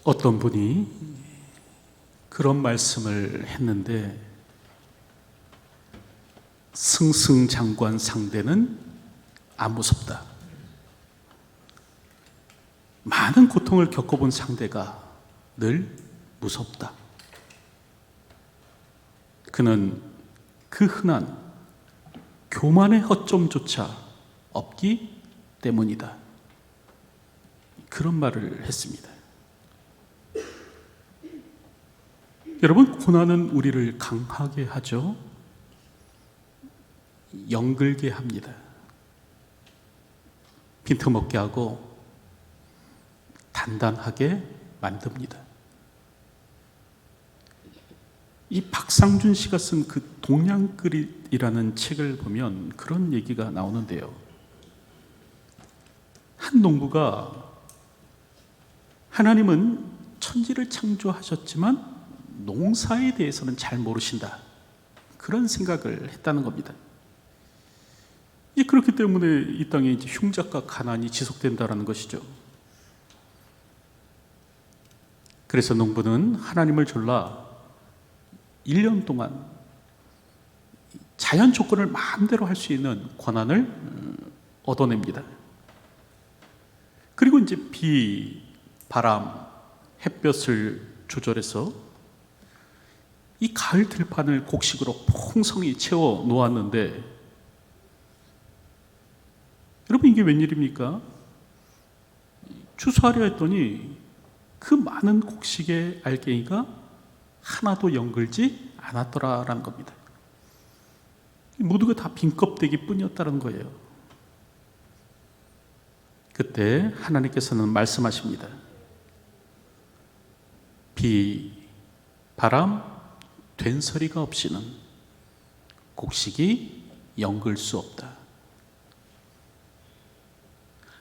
어떤 분이 그런 말씀을 했는데, 승승장구한 상대는 안 무섭다. 많은 고통을 겪어본 상대가 늘 무섭다. 그는 그 흔한 교만의 허점조차 없기 때문이다. 그런 말을 했습니다. 여러분, 고난은 우리를 강하게 하죠. 영글게 합니다. 빈틈없게 하고 단단하게 만듭니다. 이 박상준 씨가 쓴 그 동양글이라는 책을 보면 그런 얘기가 나오는데요. 한 농부가 하나님은 천지를 창조하셨지만 농사에 대해서는 잘 모르신다, 그런 생각을 했다는 겁니다. 그렇기 때문에 이 땅에 이제 흉작과 가난이 지속된다는 것이죠. 그래서 농부는 하나님을 졸라 1년 동안 자연 조건을 마음대로 할 수 있는 권한을 얻어냅니다. 그리고 이제 비, 바람, 햇볕을 조절해서 이 가을 들판을 곡식으로 풍성히 채워 놓았는데, 여러분, 이게 웬일입니까? 추수하려 했더니 그 많은 곡식의 알갱이가 하나도 연글지 않았더라라는 겁니다. 모두가 다 빈 껍데기 뿐이었다는 거예요. 그때 하나님께서는 말씀하십니다. 비, 바람, 된소리가 없이는 곡식이 연글 수 없다.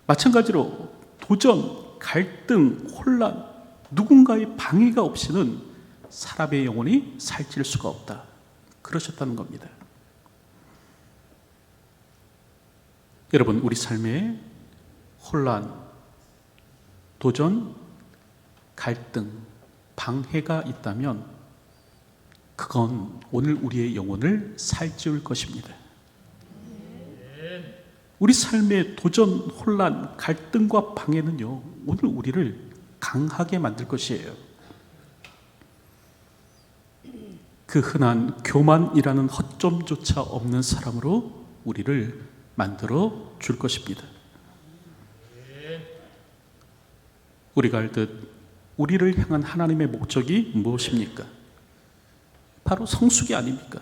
마찬가지로 도전, 갈등, 혼란, 누군가의 방해가 없이는 사람의 영혼이 살찔 수가 없다, 그러셨다는 겁니다. 여러분, 우리 삶에 혼란, 도전, 갈등, 방해가 있다면 그건 오늘 우리의 영혼을 살찌울 것입니다. 우리 삶의 도전, 혼란, 갈등과 방해는요, 오늘 우리를 강하게 만들 것이에요. 그 흔한 교만이라는 허점조차 없는 사람으로 우리를 만들어 줄 것입니다. 우리가 알듯 우리를 향한 하나님의 목적이 무엇입니까? 바로 성숙이 아닙니까?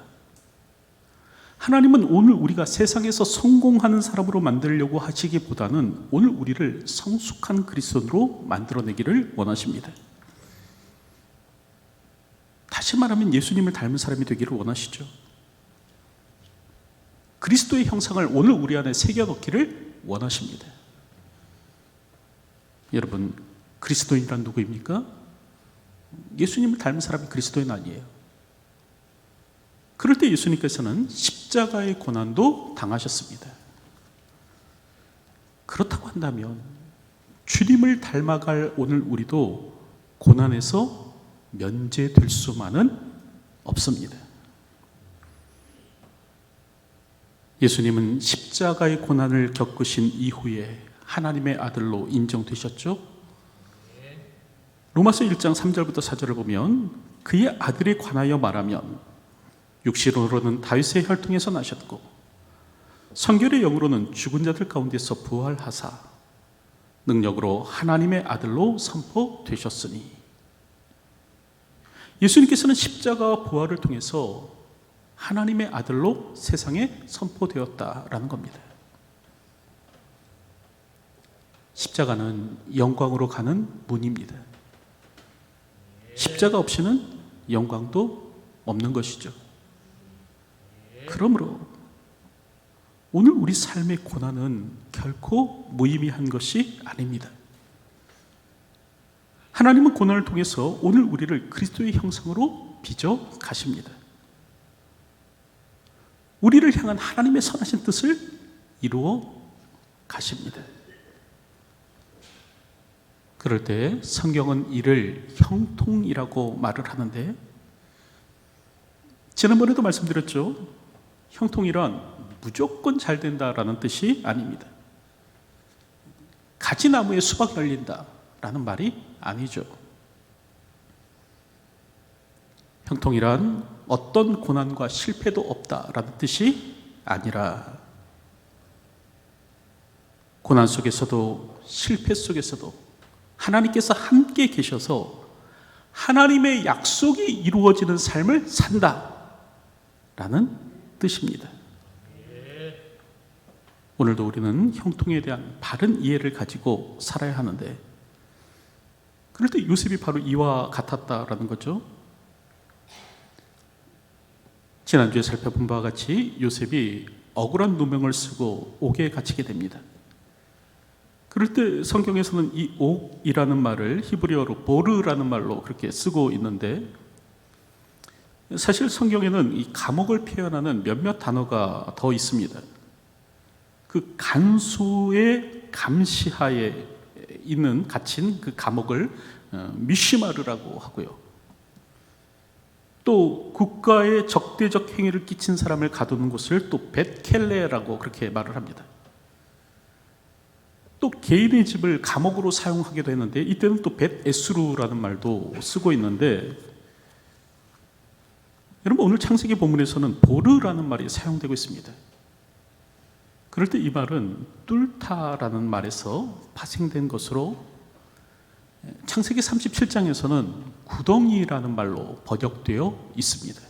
하나님은 오늘 우리가 세상에서 성공하는 사람으로 만들려고 하시기보다는 오늘 우리를 성숙한 그리스도인으로 만들어내기를 원하십니다. 다시 말하면 예수님을 닮은 사람이 되기를 원하시죠. 그리스도의 형상을 오늘 우리 안에 새겨넣기를 원하십니다. 여러분, 그리스도인이란 누구입니까? 예수님을 닮은 사람이 그리스도인 아니에요. 그럴 때 예수님께서는 십자가의 고난도 당하셨습니다. 그렇다고 한다면 주님을 닮아갈 오늘 우리도 고난에서 면제될 수만은 없습니다. 예수님은 십자가의 고난을 겪으신 이후에 하나님의 아들로 인정되셨죠? 로마서 1장 3절부터 4절을 보면 그의 아들에 관하여 말하면 육신으로는 다윗의 혈통에서 나셨고 성결의 영으로는 죽은 자들 가운데서 부활하사 능력으로 하나님의 아들로 선포되셨으니, 예수님께서는 십자가와 부활을 통해서 하나님의 아들로 세상에 선포되었다라는 겁니다. 십자가는 영광으로 가는 문입니다. 십자가 없이는 영광도 없는 것이죠. 그러므로 오늘 우리 삶의 고난은 결코 무의미한 것이 아닙니다. 하나님은 고난을 통해서 오늘 우리를 그리스도의 형상으로 빚어 가십니다. 우리를 향한 하나님의 선하신 뜻을 이루어 가십니다. 그럴 때 성경은 이를 형통이라고 말을 하는데, 지난번에도 말씀드렸죠. 형통이란 무조건 잘 된다라는 뜻이 아닙니다. 가지나무에 수박이 열린다라는 말이 아니죠. 형통이란 어떤 고난과 실패도 없다라는 뜻이 아니라, 고난 속에서도 실패 속에서도 하나님께서 함께 계셔서 하나님의 약속이 이루어지는 삶을 산다라는 뜻입니다. 오늘도 우리는 형통에 대한 바른 이해를 가지고 살아야 하는데, 그럴 때 요셉이 바로 이와 같았다라는 거죠. 지난주에 살펴본 바와 같이 요셉이 억울한 누명을 쓰고 옥에 갇히게 됩니다. 그럴 때 성경에서는 이 옥이라는 말을 히브리어로 보르라는 말로 그렇게 쓰고 있는데, 사실 성경에는 이 감옥을 표현하는 몇몇 단어가 더 있습니다. 그 간수의 감시하에 있는 갇힌 그 감옥을 미시마르라고 하고요. 또 국가의 적대적 행위를 끼친 사람을 가두는 곳을 또 벳켈레라고 그렇게 말을 합니다. 또 개인의 집을 감옥으로 사용하기도 했는데, 이때는 또 벳에스루라는 말도 쓰고 있는데, 여러분 오늘 창세기 본문에서는 보르라는 말이 사용되고 있습니다. 그럴 때 이 말은 뚫다라는 말에서 파생된 것으로, 창세기 37장에서는 구덩이라는 말로 번역되어 있습니다.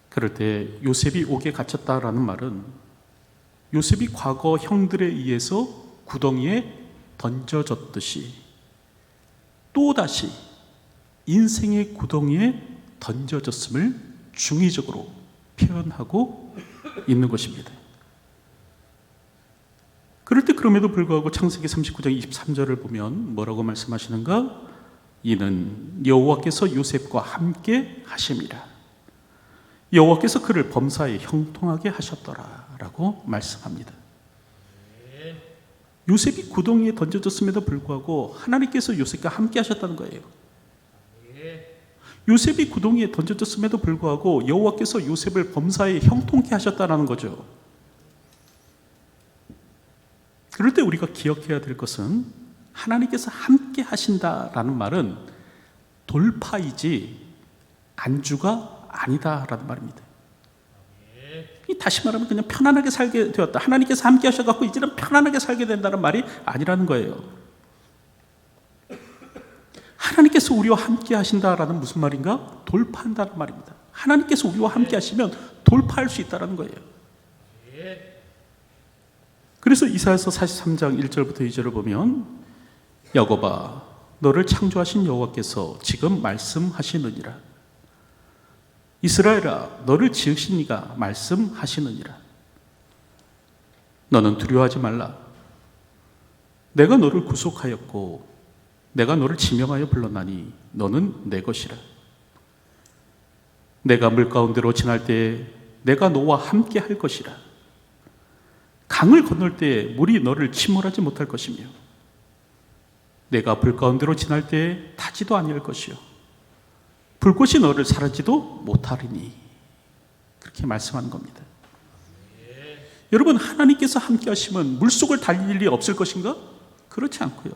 그럴 때 요셉이 옥에 갇혔다라는 말은 요셉이 과거 형들에 의해서 구덩이에 던져졌듯이 또다시 인생의 구덩이에 던져졌음을 중의적으로 표현하고 있는 것입니다. 그럴 때 그럼에도 불구하고 창세기 39장 23절을 보면 뭐라고 말씀하시는가? 이는 여호와께서 요셉과 함께 하심이라. 여호와께서 그를 범사에 형통하게 하셨더라 라고 말씀합니다. 요셉이 구덩이에 던져졌음에도 불구하고 하나님께서 요셉과 함께 하셨다는 거예요. 요셉이 구덩이에 던져졌음에도 불구하고 여호와께서 요셉을 범사에 형통케 하셨다는 거죠. 그럴 때 우리가 기억해야 될 것은, 하나님께서 함께 하신다라는 말은 돌파이지 안주가 아니다라는 말입니다. 다시 말하면 그냥 편안하게 살게 되었다, 하나님께서 함께 하셔서 이제는 편안하게 살게 된다는 말이 아니라는 거예요. 하나님께서 우리와 함께 하신다라는 무슨 말인가? 돌파한다는 말입니다. 하나님께서 우리와 함께 하시면 돌파할 수 있다는 거예요. 그래서 이사야서 43장 1절부터 2절을 보면, 야곱아 너를 창조하신 여호와께서 지금 말씀하시느니라. 이스라엘아 너를 지으신 이가 말씀하시느니라. 너는 두려워하지 말라. 내가 너를 구속하였고 내가 너를 지명하여 불렀나니 너는 내 것이라. 내가 물 가운데로 지날 때에 내가 너와 함께 할 것이라. 강을 건널 때에 물이 너를 침몰하지 못할 것이며 내가 불 가운데로 지날 때에 타지도 아니할 것이요 불꽃이 너를 사르지도 못하리니. 그렇게 말씀하는 겁니다. 여러분, 하나님께서 함께 하시면 물속을 달릴 일이 없을 것인가? 그렇지 않고요.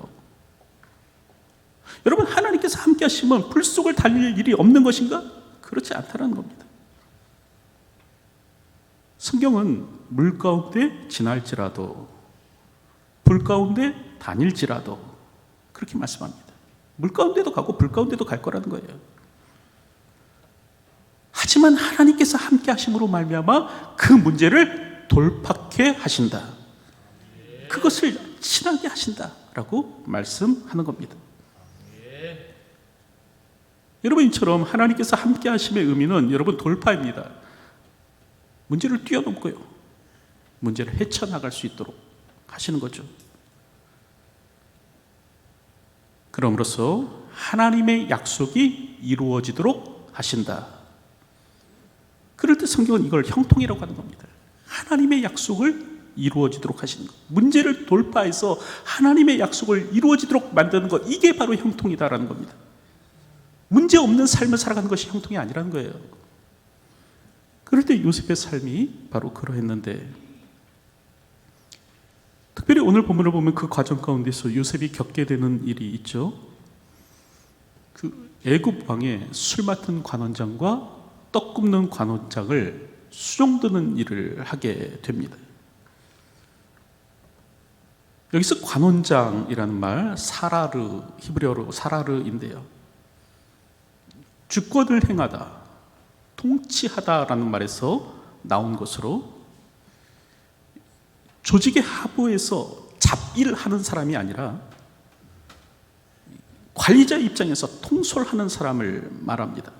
여러분, 하나님께서 함께 하시면 불 속을 달릴 일이 없는 것인가? 그렇지 않다는 겁니다. 성경은 물 가운데 지날지라도 불 가운데 다닐지라도 그렇게 말씀합니다. 물 가운데도 가고 불 가운데도 갈 거라는 거예요. 하지만 하나님께서 함께 하심으로 말미암아 그 문제를 돌파케 하신다. 그것을 지나게 하신다라고 말씀하는 겁니다. 여러분, 이처럼 하나님께서 함께 하심의 의미는 여러분 돌파입니다. 문제를 뛰어넘고요, 문제를 헤쳐나갈 수 있도록 하시는 거죠. 그럼으로써 하나님의 약속이 이루어지도록 하신다. 그럴 때 성경은 이걸 형통이라고 하는 겁니다. 하나님의 약속을 이루어지도록 하시는 것, 문제를 돌파해서 하나님의 약속을 이루어지도록 만드는 것, 이게 바로 형통이다라는 겁니다. 문제 없는 삶을 살아가는 것이 형통이 아니라는 거예요. 그럴 때 요셉의 삶이 바로 그러했는데, 특별히 오늘 본문을 보면 그 과정 가운데서 요셉이 겪게 되는 일이 있죠. 그 애굽 왕의 술 맡은 관원장과 떡 굽는 관원장을 수종드는 일을 하게 됩니다. 여기서 관원장이라는 말, 사라르, 히브리어로 사라르인데요, 주권을 행하다, 통치하다라는 말에서 나온 것으로 조직의 하부에서 잡일하는 사람이 아니라 관리자 입장에서 통솔하는 사람을 말합니다.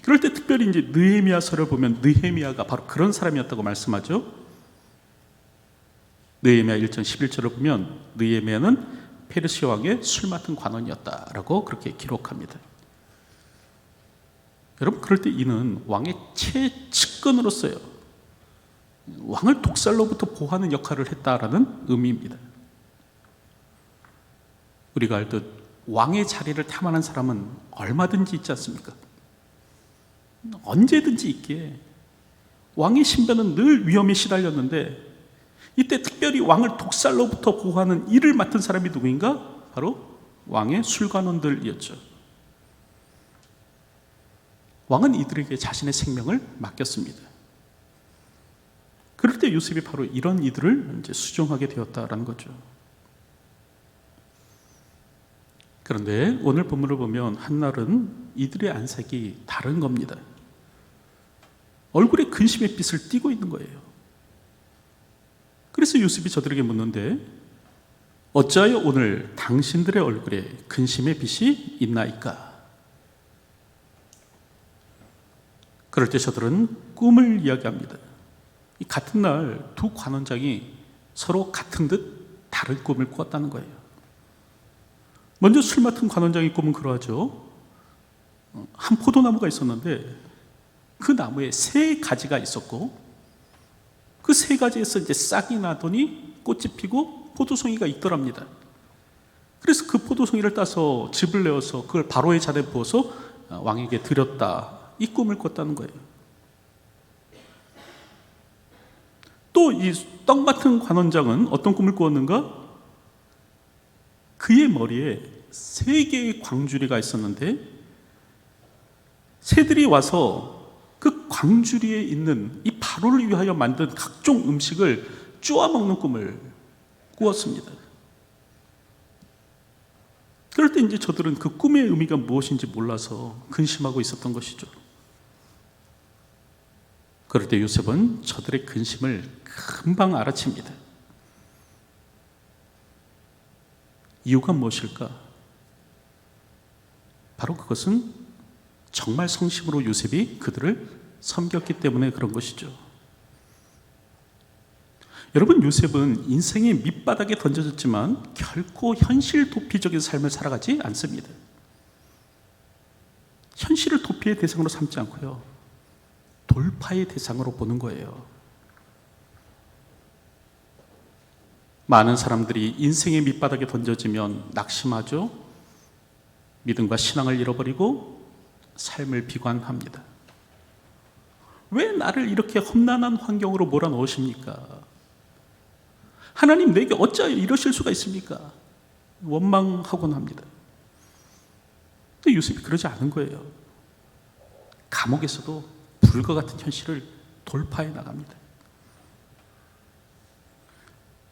그럴 때 특별히 이제 느헤미야서를 보면 느헤미야가 바로 그런 사람이었다고 말씀하죠. 느헤미야 1장 11절을 보면 느헤미야는 페르시아 왕의 술 맡은 관원이었다라고 그렇게 기록합니다. 여러분, 그럴 때 이는 왕의 최측근으로서요, 왕을 독살로부터 보호하는 역할을 했다라는 의미입니다. 우리가 알듯 왕의 자리를 탐하는 사람은 얼마든지 있지 않습니까? 언제든지 있기에 왕의 신변은 늘 위험에 시달렸는데, 이때 특별히 왕을 독살로부터 보호하는 일을 맡은 사람이 누구인가? 바로 왕의 술관원들이었죠. 왕은 이들에게 자신의 생명을 맡겼습니다. 그럴 때 요셉이 바로 이런 이들을 이제 수종하게 되었다라는 거죠. 그런데 오늘 본문을 보면 한날은 이들의 안색이 다른 겁니다. 얼굴에 근심의 빛을 띠고 있는 거예요. 그래서 요셉이 저들에게 묻는데, 어찌하여 오늘 당신들의 얼굴에 근심의 빛이 있나이까? 그럴 때 저들은 꿈을 이야기합니다. 같은 날 두 관원장이 서로 같은 듯 다른 꿈을 꾸었다는 거예요. 먼저 술 맡은 관원장의 꿈은 그러하죠. 한 포도나무가 있었는데 그 나무에 3가지가 있었고, 그 3가지에서 이제 싹이 나더니 꽃이 피고 포도송이가 있더랍니다. 그래서 그 포도송이를 따서 즙을 내어서 그걸 바로의 잔에 부어서 왕에게 드렸다, 이 꿈을 꿨다는 거예요. 또 이 떡 맡은 관원장은 어떤 꿈을 꾸었는가? 그의 머리에 3개의 광주리가 있었는데, 새들이 와서 그 광주리에 있는 이 바로를 위하여 만든 각종 음식을 쪼아 먹는 꿈을 꾸었습니다. 그럴 때 이제 저들은 그 꿈의 의미가 무엇인지 몰라서 근심하고 있었던 것이죠. 그럴 때 요셉은 저들의 근심을 금방 알아챕니다. 이유가 무엇일까? 바로 그것은 정말 성심으로 요셉이 그들을 섬겼기 때문에 그런 것이죠. 여러분, 요셉은 인생의 밑바닥에 던져졌지만 결코 현실 도피적인 삶을 살아가지 않습니다. 현실을 도피의 대상으로 삼지 않고요, 돌파의 대상으로 보는 거예요. 많은 사람들이 인생의 밑바닥에 던져지면 낙심하죠. 믿음과 신앙을 잃어버리고 삶을 비관합니다. 왜 나를 이렇게 험난한 환경으로 몰아넣으십니까? 하나님, 내게 어찌하여 이러실 수가 있습니까? 원망하곤 합니다. 근데 요셉이 그러지 않은 거예요. 감옥에서도 불과 같은 현실을 돌파해 나갑니다.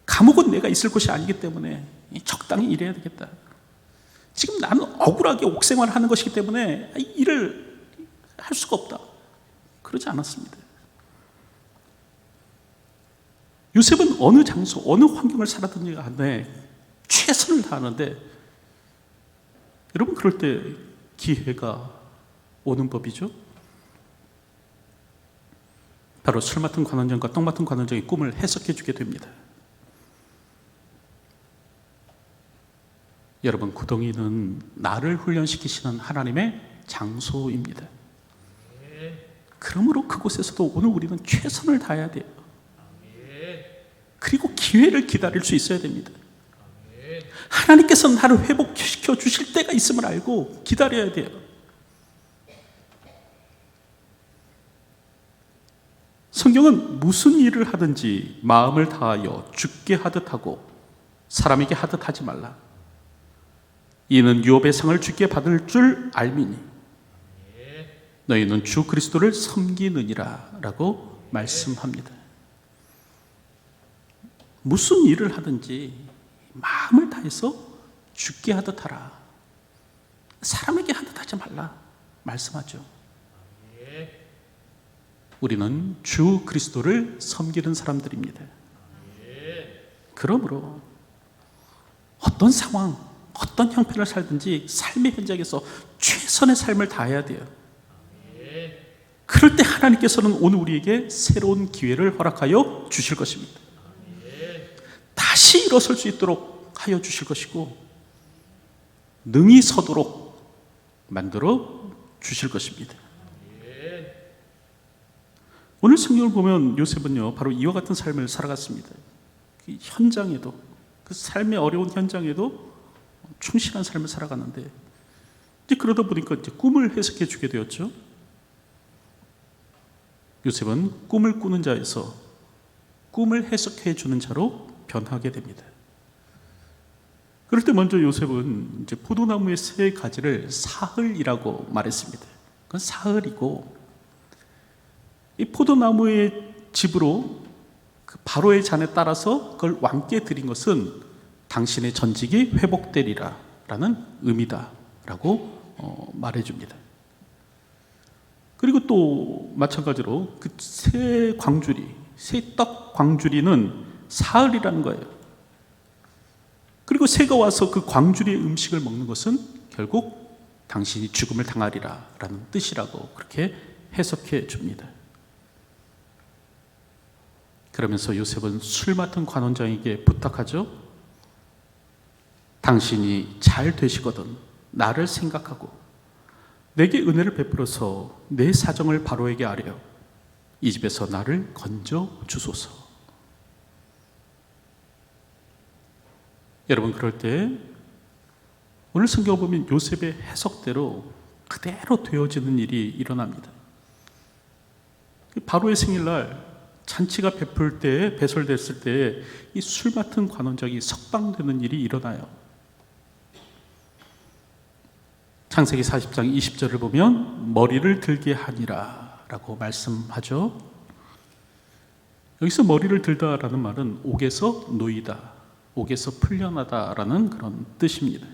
감옥은 내가 있을 곳이 아니기 때문에 적당히 일해야 되겠다. 지금 나는 억울하게 옥생활을 하는 것이기 때문에 일을 할 수가 없다. 그러지 않았습니다. 요셉은 어느 장소, 어느 환경을 살았든지 간에 최선을 다하는데, 여러분, 그럴 때 기회가 오는 법이죠. 바로 술 맡은 관원장과 떡 맡은 관원장의 꿈을 해석해 주게 됩니다. 여러분, 구덩이는 나를 훈련시키시는 하나님의 장소입니다. 그러므로 그곳에서도 오늘 우리는 최선을 다해야 돼요. 기회를 기다릴 수 있어야 됩니다. 하나님께서 나를 회복시켜 주실 때가 있음을 알고 기다려야 돼요. 성경은 무슨 일을 하든지 마음을 다하여 주께 하듯 하고 사람에게 하듯 하지 말라. 이는 유업의 상을 주께 받을 줄 알미니 너희는 주 그리스도를 섬기느니라 라고 말씀합니다. 무슨 일을 하든지 마음을 다해서 주께 하듯 하라. 사람에게 하듯 하지 말라 말씀하죠. 우리는 주 그리스도를 섬기는 사람들입니다. 그러므로 어떤 상황, 어떤 형편을 살든지 삶의 현장에서 최선의 삶을 다해야 돼요. 그럴 때 하나님께서는 오늘 우리에게 새로운 기회를 허락하여 주실 것입니다. 다시 일어설 수 있도록 하여 주실 것이고 능히 서도록 만들어 주실 것입니다. 오늘 성경을 보면 요셉은요 바로 이와 같은 삶을 살아갔습니다. 그 현장에도, 그 삶의 어려운 현장에도 충실한 삶을 살아갔는데 이제 그러다 보니까 이제 꿈을 해석해 주게 되었죠. 요셉은 꿈을 꾸는 자에서 꿈을 해석해 주는 자로 변하게 됩니다. 그럴 때 먼저 요셉은 이제 포도나무의 세 가지를 사흘이라고 말했습니다. 그건 사흘이고 이 포도나무의 집으로 그 바로의 잔에 따라서 그걸 왕께 드린 것은 당신의 전직이 회복되리라 라는 의미다라고 말해줍니다. 그리고 또 마찬가지로 그 새 광주리, 새 떡 광주리는 사흘이라는 거예요. 그리고 새가 와서 그 광주리의 음식을 먹는 것은 결국 당신이 죽음을 당하리라 라는 뜻이라고 그렇게 해석해 줍니다. 그러면서 요셉은 술 맡은 관원장에게 부탁하죠. 당신이 잘 되시거든 나를 생각하고 내게 은혜를 베풀어서 내 사정을 바로에게 아뢰어 이 집에서 나를 건져 주소서. 여러분 그럴 때 오늘 성경을 보면 요셉의 해석대로 그대로 되어지는 일이 일어납니다. 바로의 생일날 잔치가 베풀 때에 배설됐을 때에 이 술 맡은 관원장이 석방되는 일이 일어나요. 창세기 40장 20절을 보면 머리를 들게 하니라 라고 말씀하죠. 여기서 머리를 들다라는 말은 옥에서 놓이다, 옥에서 풀려나다라는 그런 뜻입니다.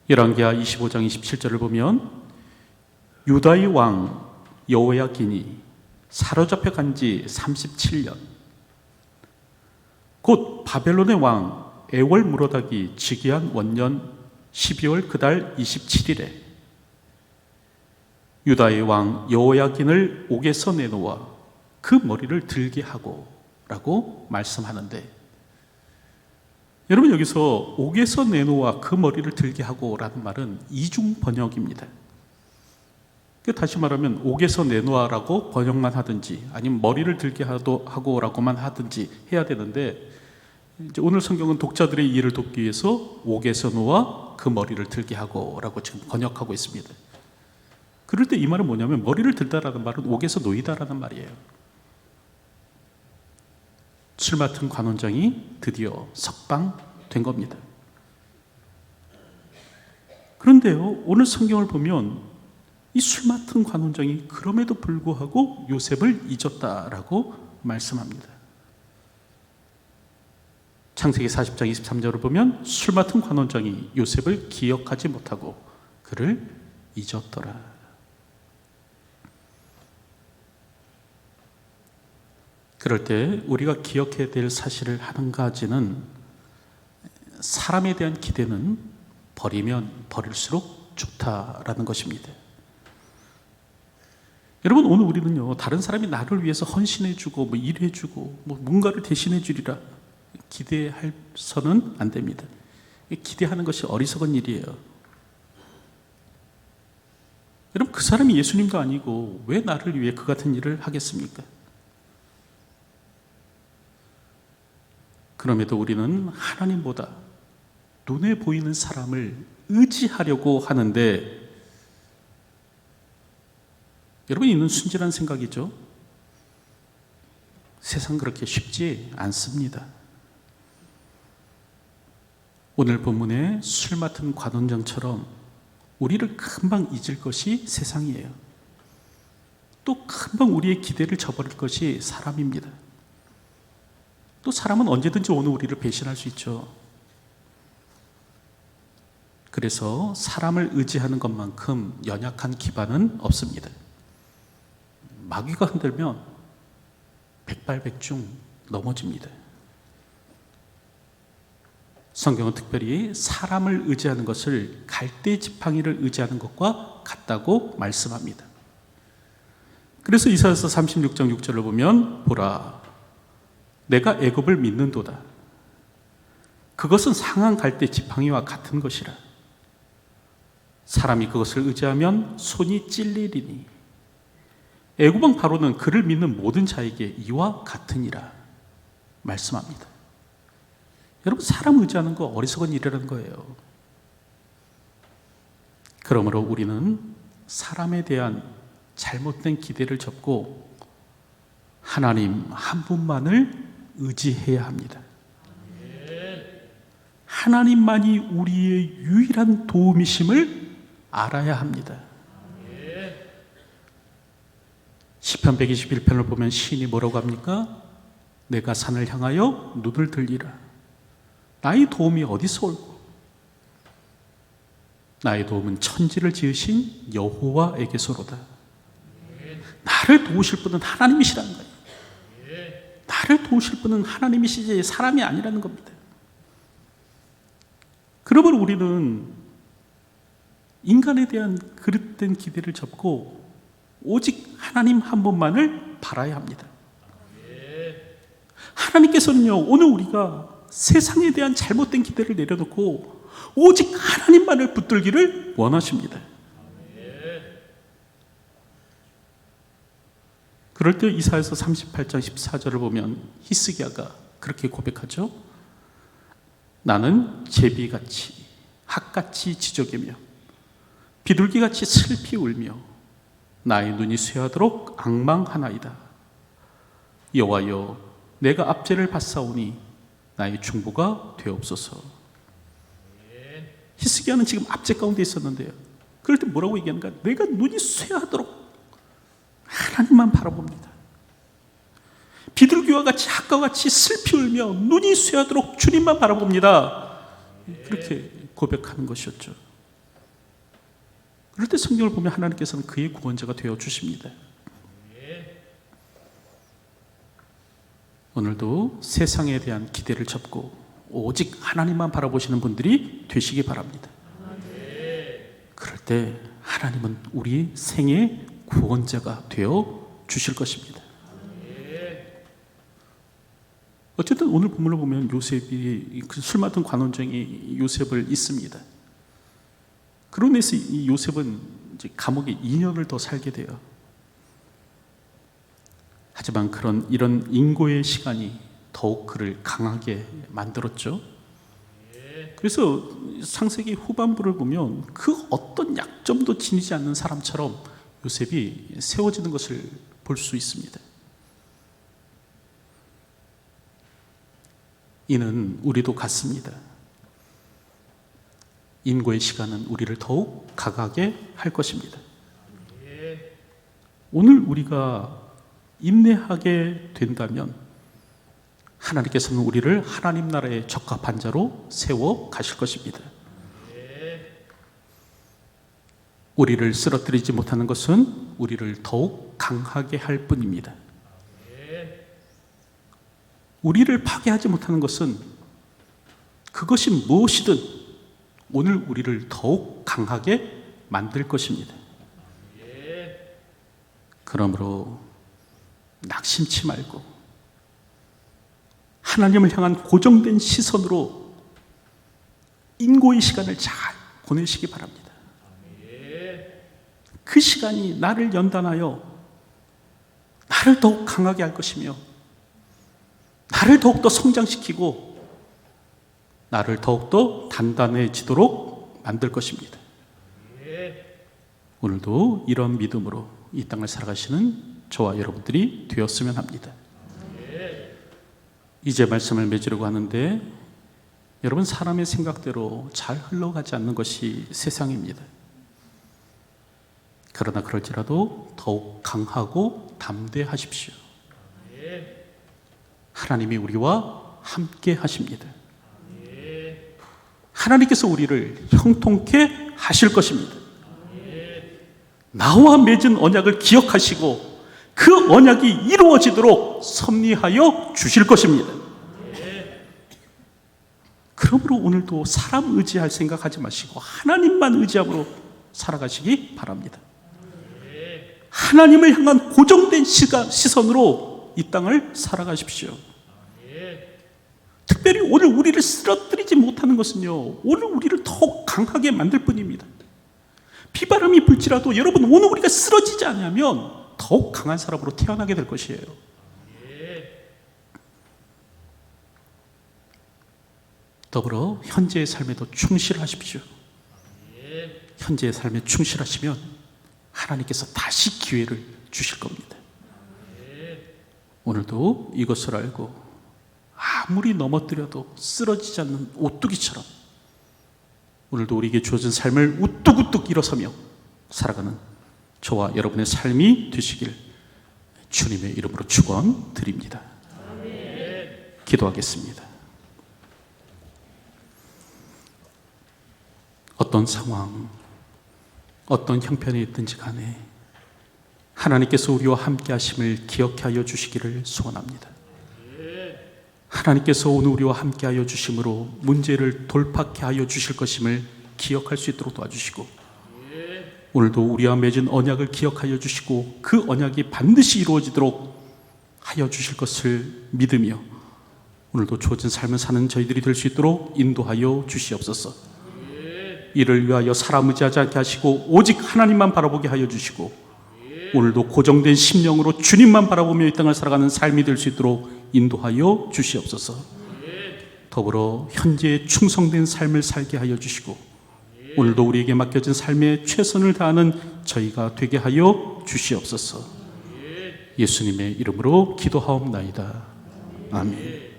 열왕기하 25장 27절을 보면 유다의 왕 여호야긴이 사로잡혀 간 지 37년 곧 바벨론의 왕 에월 무로닥이 즉위한 원년 12월 그달 27일에 유다의 왕 여호야긴을 옥에서 내놓아 그 머리를 들게 하고 라고 말씀하는데 여러분 여기서 옥에서 내놓아 그 머리를 들게 하고 라는 말은 이중 번역입니다. 다시 말하면 옥에서 내놓아라고 번역만 하든지 아니면 머리를 들게 하고라고만 하든지 해야 되는데 이제 오늘 성경은 독자들의 이해를 돕기 위해서 옥에서 놓아 그 머리를 들게 하고라고 지금 번역하고 있습니다. 그럴 때 이 말은 뭐냐면 머리를 들다라는 말은 옥에서 놓이다라는 말이에요. 술 맡은 관원장이 드디어 석방된 겁니다. 그런데요 오늘 성경을 보면 이 술 맡은 관원장이 그럼에도 불구하고 요셉을 잊었다라고 말씀합니다. 창세기 40장 23절을 보면 술 맡은 관원장이 요셉을 기억하지 못하고 그를 잊었더라. 그럴 때 우리가 기억해야 될 사실을 한 가지는 사람에 대한 기대는 버리면 버릴수록 좋다라는 것입니다. 여러분 오늘 우리는요 다른 사람이 나를 위해서 헌신해주고 뭐 일해주고 뭐 뭔가를 대신해주리라 기대해서는 안 됩니다. 기대하는 것이 어리석은 일이에요. 여러분 그 사람이 예수님도 아니고 왜 나를 위해 그 같은 일을 하겠습니까? 그럼에도 우리는 하나님보다 눈에 보이는 사람을 의지하려고 하는데, 여러분, 이는 순진한 생각이죠. 세상 그렇게 쉽지 않습니다. 오늘 본문의 술 맡은 관원장처럼 우리를 금방 잊을 것이 세상이에요. 또 금방 우리의 기대를 저버릴 것이 사람입니다. 또 사람은 언제든지 오늘 우리를 배신할 수 있죠. 그래서 사람을 의지하는 것만큼 연약한 기반은 없습니다. 마귀가 흔들면 백발백중 넘어집니다. 성경은 특별히 사람을 의지하는 것을 갈대 지팡이를 의지하는 것과 같다고 말씀합니다. 그래서 이사야서 36장 6절을 보면, 보라, 내가 애굽을 믿는도다. 그것은 상한 갈대 지팡이와 같은 것이라. 사람이 그것을 의지하면 손이 찔리리니 애굽 왕 바로는 그를 믿는 모든 자에게 이와 같으니라 말씀합니다. 여러분, 사람 의지하는 거 어리석은 일이라는 거예요. 그러므로 우리는 사람에 대한 잘못된 기대를 접고 하나님 한 분만을 의지해야 합니다. 하나님만이 우리의 유일한 도움이심을 알아야 합니다. 시편 121편을 보면 시인이 뭐라고 합니까? 내가 산을 향하여 눈을 들리라. 나의 도움이 어디서 올고 나의 도움은 천지를 지으신 여호와에게서로다. 나를 도우실 분은 하나님이시라는 거예요. 나를 도우실 분은 하나님이시지 사람이 아니라는 겁니다. 그러므로 우리는 인간에 대한 그릇된 기대를 접고 오직 하나님 한 분만을 바라야 합니다. 하나님께서는요, 오늘 우리가 세상에 대한 잘못된 기대를 내려놓고 오직 하나님만을 붙들기를 원하십니다. 그럴 때 이사야서 38장 14절을 보면 히스기야가 그렇게 고백하죠. 나는 제비같이 학같이 지저귀며 비둘기같이 슬피 울며 나의 눈이 쇠하도록 앙망하나이다. 여호와여, 내가 압제를 받사오니 나의 중보가 되옵소서. 히스기야는 지금 압제 가운데 있었는데요, 그럴 때 뭐라고 얘기하는가? 내가 눈이 쇠하도록 하나님만 바라봅니다. 비둘기와 같이 학과 같이 슬피 울며 눈이 쇠하도록 주님만 바라봅니다. 그렇게 고백하는 것이었죠. 그럴 때 성경을 보면 하나님께서는 그의 구원자가 되어 주십니다. 오늘도 세상에 대한 기대를 접고 오직 하나님만 바라보시는 분들이 되시기 바랍니다. 그럴 때 하나님은 우리 생의 구원자가 되어 주실 것입니다. 어쨌든 오늘 본문을 보면 요셉이, 술 맡은 관원장이 요셉을 잊습니다. 그로 인해서 이 요셉은 이제 감옥에 2년을 더 살게 돼요. 하지만 이런 인고의 시간이 더욱 그를 강하게 만들었죠. 그래서 창세기 후반부를 보면 그 어떤 약점도 지니지 않는 사람처럼 요셉이 세워지는 것을 볼 수 있습니다. 이는 우리도 같습니다. 인고의 시간은 우리를 더욱 강하게 할 것입니다. 오늘 우리가 인내하게 된다면 하나님께서는 우리를 하나님 나라의 적합한 자로 세워 가실 것입니다. 우리를 쓰러뜨리지 못하는 것은 우리를 더욱 강하게 할 뿐입니다. 우리를 파괴하지 못하는 것은 그것이 무엇이든 오늘 우리를 더욱 강하게 만들 것입니다. 그러므로 낙심치 말고 하나님을 향한 고정된 시선으로 인고의 시간을 잘 보내시기 바랍니다. 그 시간이 나를 연단하여 나를 더욱 강하게 할 것이며 나를 더욱더 성장시키고 나를 더욱더 단단해지도록 만들 것입니다. 오늘도 이런 믿음으로 이 땅을 살아가시는 저와 여러분들이 되었으면 합니다. 이제 말씀을 맺으려고 하는데, 여러분, 사람의 생각대로 잘 흘러가지 않는 것이 세상입니다. 그러나 그럴지라도 더욱 강하고 담대하십시오. 하나님이 우리와 함께 하십니다. 하나님께서 우리를 형통케 하실 것입니다. 나와 맺은 언약을 기억하시고 그 언약이 이루어지도록 섭리하여 주실 것입니다. 그러므로 오늘도 사람 의지할 생각하지 마시고 하나님만 의지함으로 살아가시기 바랍니다. 하나님을 향한 고정된 시선으로 이 땅을 살아가십시오. 특별히 오늘 우리를 쓰러뜨리지 못하는 것은요, 오늘 우리를 더욱 강하게 만들 뿐입니다. 비바람이 불지라도 여러분, 오늘 우리가 쓰러지지 않으면 더욱 강한 사람으로 태어나게 될 것이에요. 더불어 현재의 삶에도 충실하십시오. 현재의 삶에 충실하시면 하나님께서 다시 기회를 주실 겁니다. 오늘도 이것을 알고 아무리 넘어뜨려도 쓰러지지 않는 오뚜기처럼 오늘도 우리에게 주어진 삶을 우뚝우뚝 일어서며 살아가는 저와 여러분의 삶이 되시길 주님의 이름으로 축원드립니다. 기도하겠습니다. 어떤 상황, 어떤 형편에 있든지 간에 하나님께서 우리와 함께 하심을 기억해 하여 주시기를 소원합니다. 하나님께서 오늘 우리와 함께 하여 주심으로 문제를 돌파케 하여 주실 것임을 기억할 수 있도록 도와주시고, 오늘도 우리와 맺은 언약을 기억하여 주시고 그 언약이 반드시 이루어지도록 하여 주실 것을 믿으며 오늘도 주어진 삶을 사는 저희들이 될 수 있도록 인도하여 주시옵소서. 이를 위하여 사람 의지하지 않게 하시고 오직 하나님만 바라보게 하여 주시고, 오늘도 고정된 심령으로 주님만 바라보며 이 땅을 살아가는 삶이 될 수 있도록 인도하여 주시옵소서. 더불어 현재에 충성된 삶을 살게 하여 주시고 오늘도 우리에게 맡겨진 삶에 최선을 다하는 저희가 되게 하여 주시옵소서. 예수님의 이름으로 기도하옵나이다. 아멘.